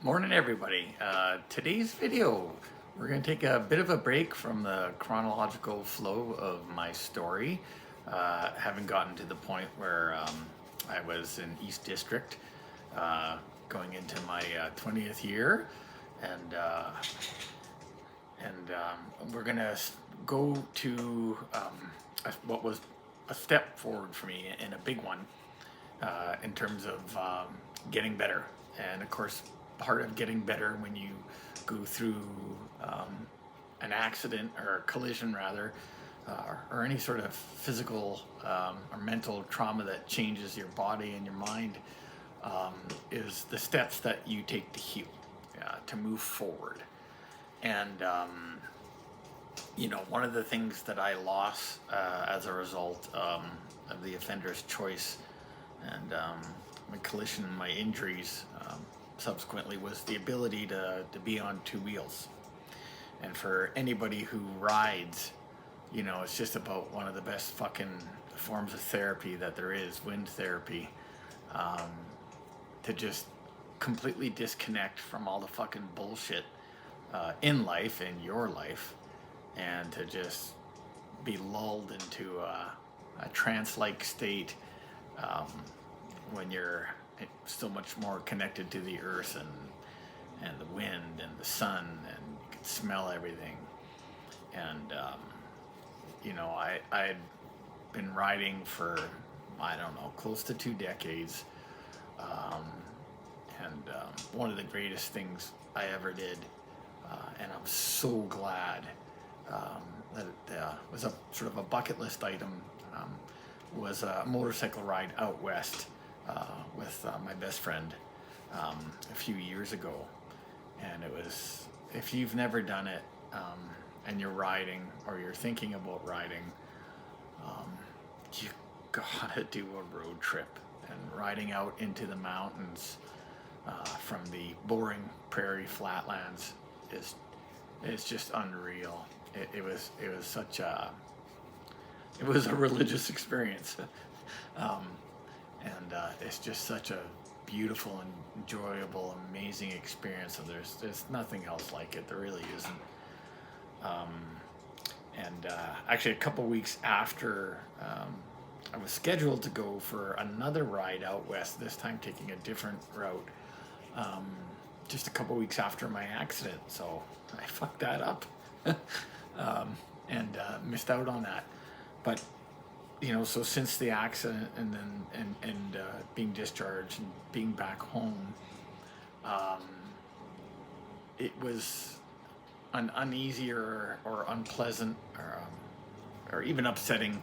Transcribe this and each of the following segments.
Morning, everybody. Today's video, we're going to take a bit of a break from the chronological flow of my story, having gotten to the point where I was in East District, going into my 20th year, and uh, we're going to go to what was a step forward for me and a big one in terms of getting better. And of course, part of getting better when you go through an accident or a collision, rather, or any sort of physical or mental trauma that changes your body and your mind, is the steps that you take to heal, to move forward. And one of the things that I lost as a result of the offender's choice and my collision and my injuries subsequently was the ability to be on two wheels. And for anybody who rides, it's just about one of the best fucking forms of therapy that there is, wind therapy, um, to just completely disconnect from all the fucking bullshit in life, in your life, and to just be lulled into a trance-like state um, when you're so much more connected to the earth and the wind and the sun, and you can smell everything. And I'd been riding for, I don't know, close to 2 decades, um, and one of the greatest things I ever did, and I'm so glad that it was a sort of a bucket list item, um, was a motorcycle ride out west with my best friend a few years ago. And it was, if you've never done it, and you're riding or you're thinking about riding, you gotta do a road trip. And riding out into the mountains from the boring prairie flatlands is just unreal. It was such a, it was a religious experience. um, and it's just such a beautiful and enjoyable, amazing experience. And there's nothing else like it. There really isn't. Um, and actually, a couple weeks after I was scheduled to go for another ride out west, this time taking a different route, um, just a couple weeks after my accident. So I fucked that up, and missed out on that. But so since the accident and then being discharged and being back home, um, it was an uneasy or unpleasant or even upsetting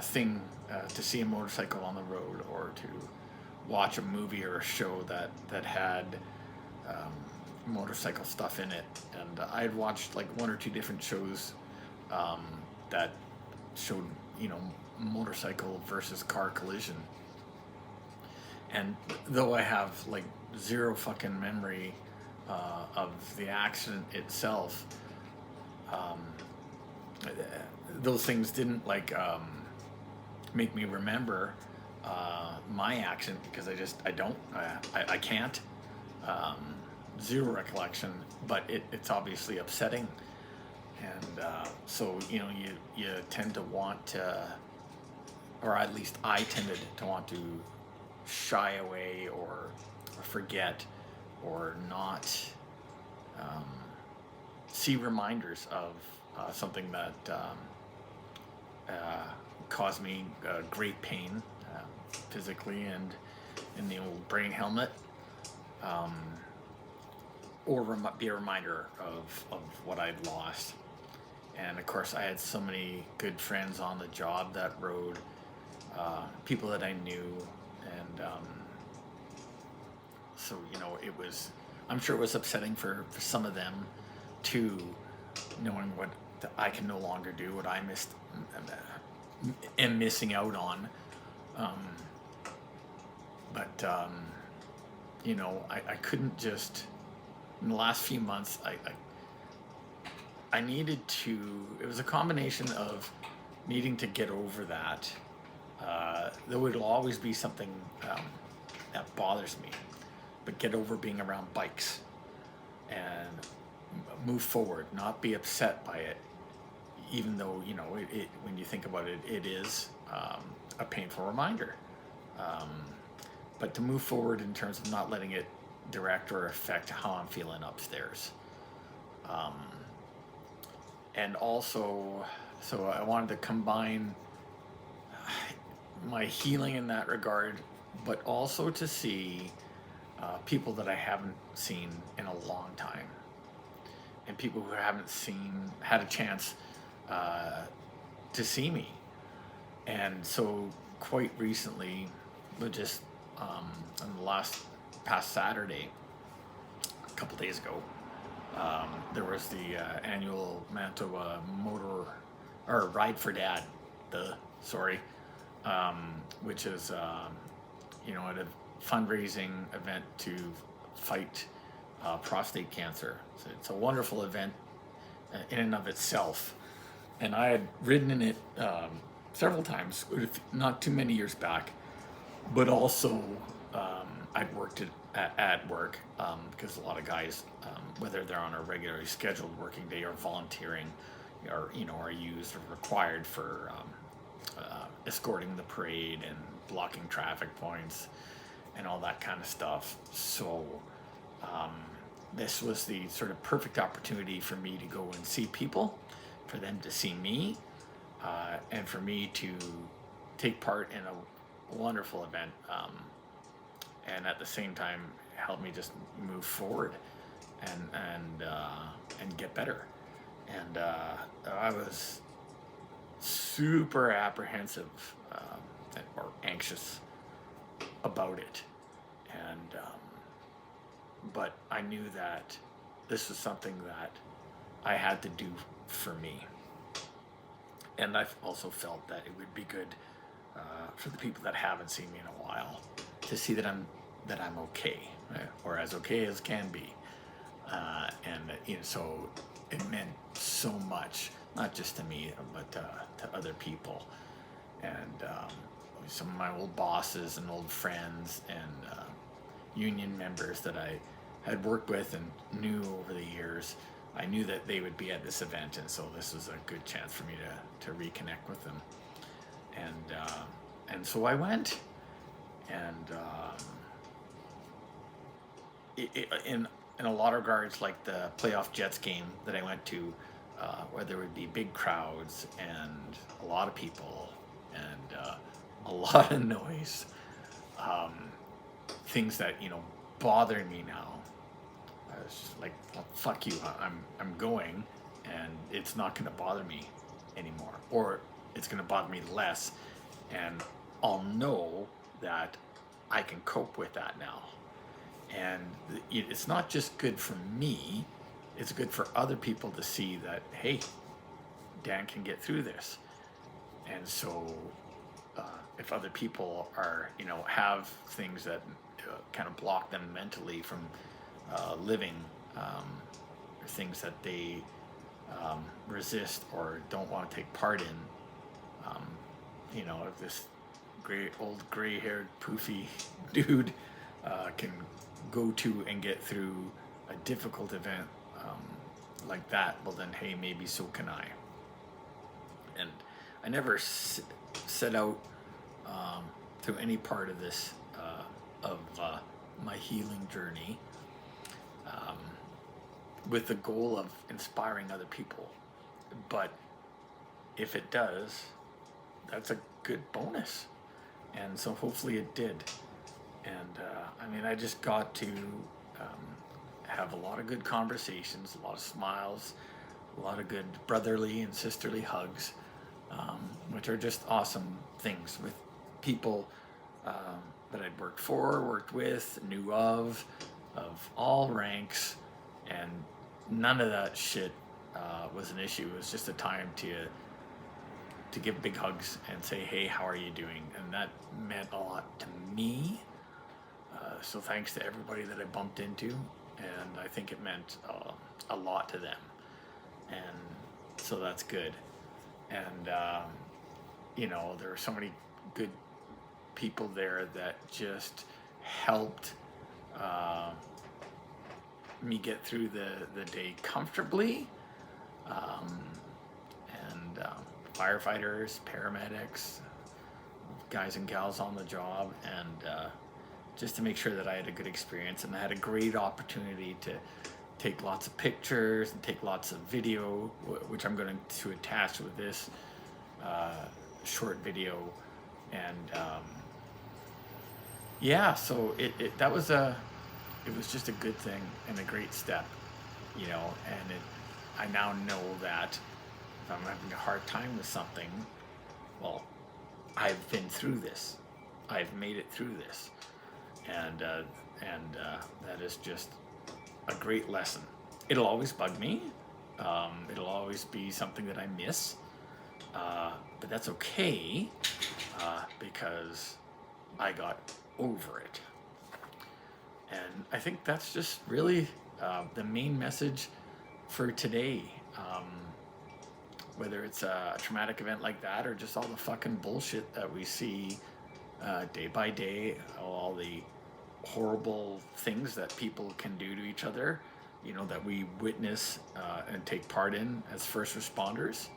thing to see a motorcycle on the road, or to watch a movie or a show that had motorcycle stuff in it. And I had watched like one or two different shows that showed motorcycle versus car collision. And though I have like zero fucking memory of the accident itself, um, those things didn't make me remember my accident, because I can't, zero recollection. But it's obviously upsetting. And so you tend to want to, or at least I tended to want to shy away or forget or not see reminders of something that caused me great pain, physically and in the old brain helmet, um, or be a reminder of what I'd lost. And of course, I had so many good friends on the job that rode, people that I knew. And so, I'm sure it was upsetting for some of them too, knowing what I can no longer do, what I am missing out on. But I couldn't just, in the last few months, I needed to, it was a combination of needing to get over that, though it'll always be something that bothers me. but get over being around bikes and move forward, not be upset by it, even though, you know, when you think about it, it is a painful reminder. Um, but to move forward in terms of not letting it direct or affect how I'm feeling upstairs. Um, and also, so I wanted to combine my healing in that regard, but also to see people that I haven't seen in a long time, and people who haven't had a chance to see me. And so, quite recently, but just on the past Saturday, a couple days ago, there was the annual Manitoba Motor or Ride for Dad, which is you know, at a fundraising event to fight prostate cancer. So it's a wonderful event in and of itself, and I had ridden in it several times, not too many years back, but also I'd worked at work because a lot of guys, whether they're on a regularly scheduled working day or volunteering, or you know, are used or required for escorting the parade and blocking traffic points and all that kind of stuff. So this was the sort of perfect opportunity for me to go and see people, for them to see me, and for me to take part in a wonderful event, and at the same time help me just move forward and get better. And I was super apprehensive or anxious about it, and but I knew that this was something that I had to do for me, and I also felt that it would be good for the people that haven't seen me in a while to see that I'm okay, right? Or as okay as can be, and you know, so it meant so much, not just to me, but to other people, and some of my old bosses and old friends and union members that I had worked with and knew over the years. I knew that they would be at this event, and so this was a good chance for me to reconnect with them. And so I went, and in a lot of regards, like the playoff Jets game that I went to, where there would be big crowds and a lot of people and a lot of noise, things that, you know, bother me now. I was just like, well, fuck you, I'm going, and it's not going to bother me anymore, or it's going to bother me less, and I'll know that I can cope with that now. And it's not just good for me, it's good for other people to see that, hey, Dan can get through this. And so if other people are, you know, have things that kind of block them mentally from living, or things that they resist or don't want to take part in, you know, if this old gray-haired poofy dude can go to and get through a difficult event like that, well then, hey, maybe so can I. And I never set out through any part of this of my healing journey with the goal of inspiring other people, but if it does, that's a good bonus. And so hopefully it did. And I mean, I just got to have a lot of good conversations, a lot of smiles, a lot of good brotherly and sisterly hugs, which are just awesome things with people that I'd worked with, knew of all ranks, and none of that shit was an issue. It was just a time to give big hugs and say, hey, how are you doing? And that meant a lot to me. So thanks to everybody that I bumped into, and I think it meant a lot to them. And so that's good. And, you know, there were so many good people there that just helped me get through the day comfortably. Um, and firefighters, paramedics, guys and gals on the job, and just to make sure that I had a good experience, and I had a great opportunity to take lots of pictures and take lots of video, which I'm going to attach with this short video. And yeah, so that was it was just a good thing and a great step, you know. And I now know that if I'm having a hard time with something, well, I've been through this, I've made it through this, and that is just a great lesson. It'll always bug me. It'll always be something that I miss, but that's okay, because I got over it. And I think that's just really the main message for today. Whether it's a traumatic event like that or just all the fucking bullshit that we see day by day, all the horrible things that people can do to each other, you know, that we witness and take part in as first responders.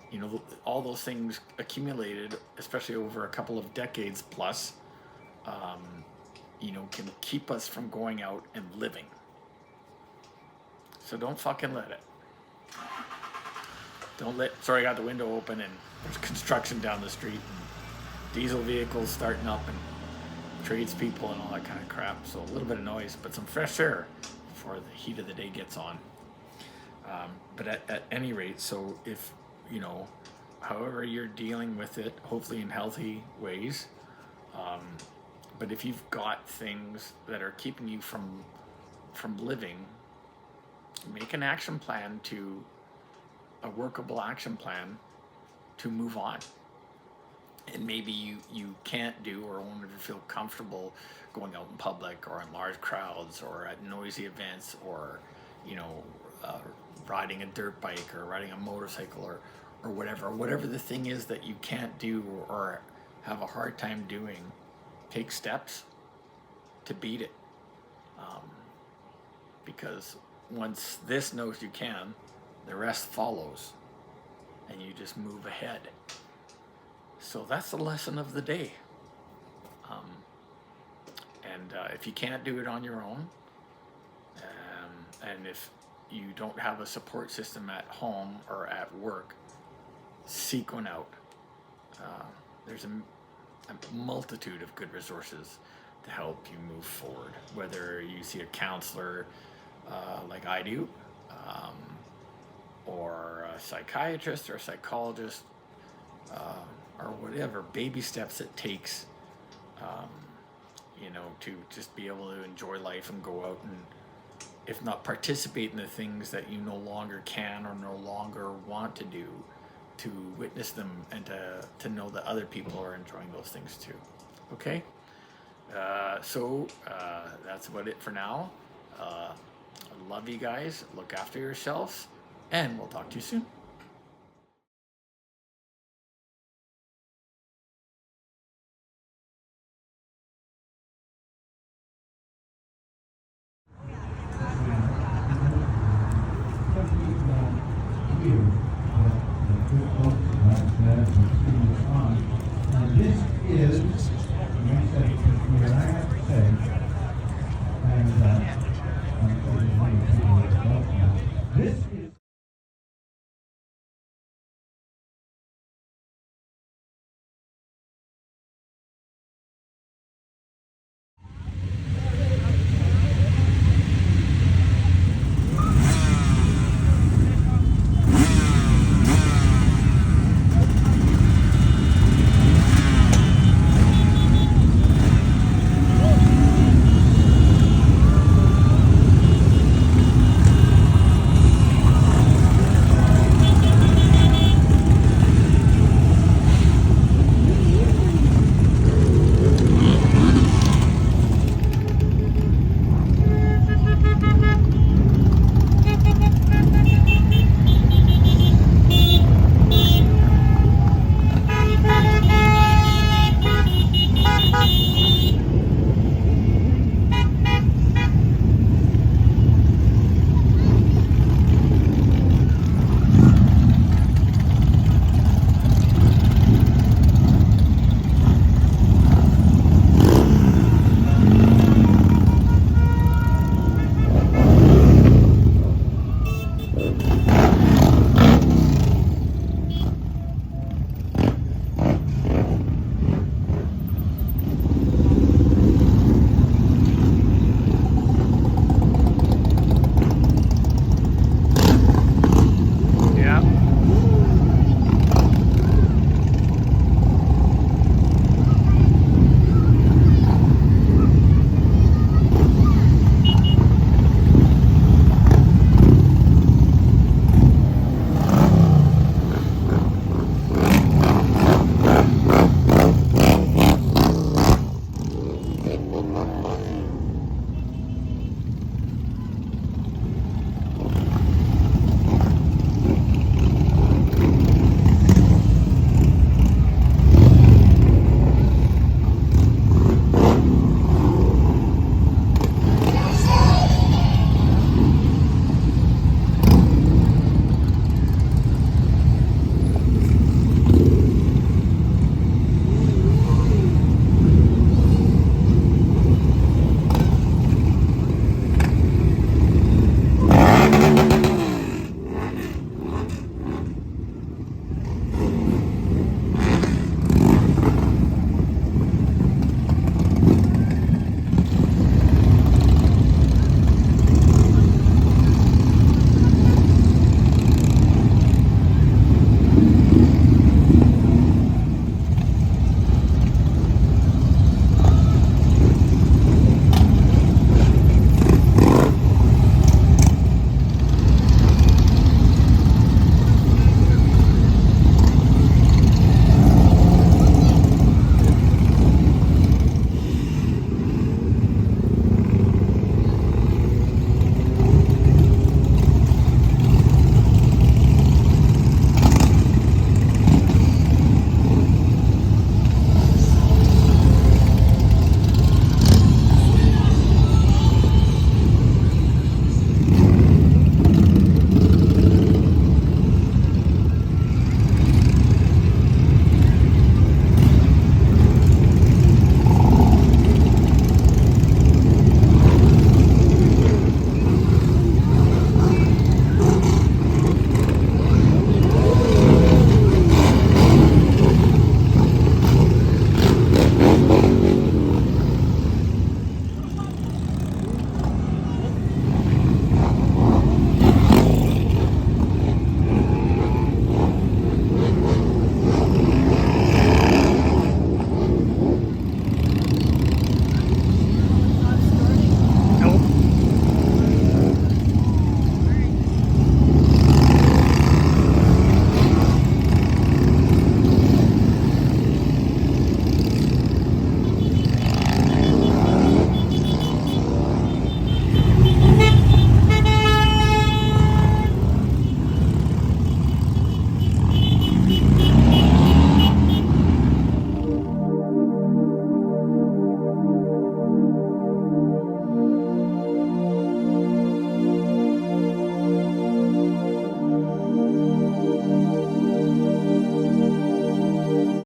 You know, all those things accumulated, especially over a couple of decades plus, you know, can keep us from going out and living. So don't fucking let it. Sorry, I got the window open and there's construction down the street and diesel vehicles starting up and tradespeople and all that kind of crap. So a little bit of noise, but some fresh air before the heat of the day gets on. But at any rate, so if, you know, however you're dealing with it, hopefully in healthy ways, but if you've got things that are keeping you from living, make an action plan, a workable action plan to move on. And maybe you can't do or won't ever feel comfortable going out in public or in large crowds or at noisy events, or, you know, riding a dirt bike or riding a motorcycle or whatever the thing is that you can't do or have a hard time doing. Take steps to beat it, because once this knows you can, the rest follows, and you just move ahead. So that's the lesson of the day. And if you can't do it on your own, and if you don't have a support system at home or at work, seek one out. There's a multitude of good resources to help you move forward, whether you see a counselor like I do, or a psychiatrist or a psychologist, or whatever baby steps it takes, you know, to just be able to enjoy life and go out and, if not participate in the things that you no longer can or no longer want to do, to witness them and to know that other people are enjoying those things too. Okay? So that's about it for now. I love you guys. Look after yourselves, and we'll talk to you soon.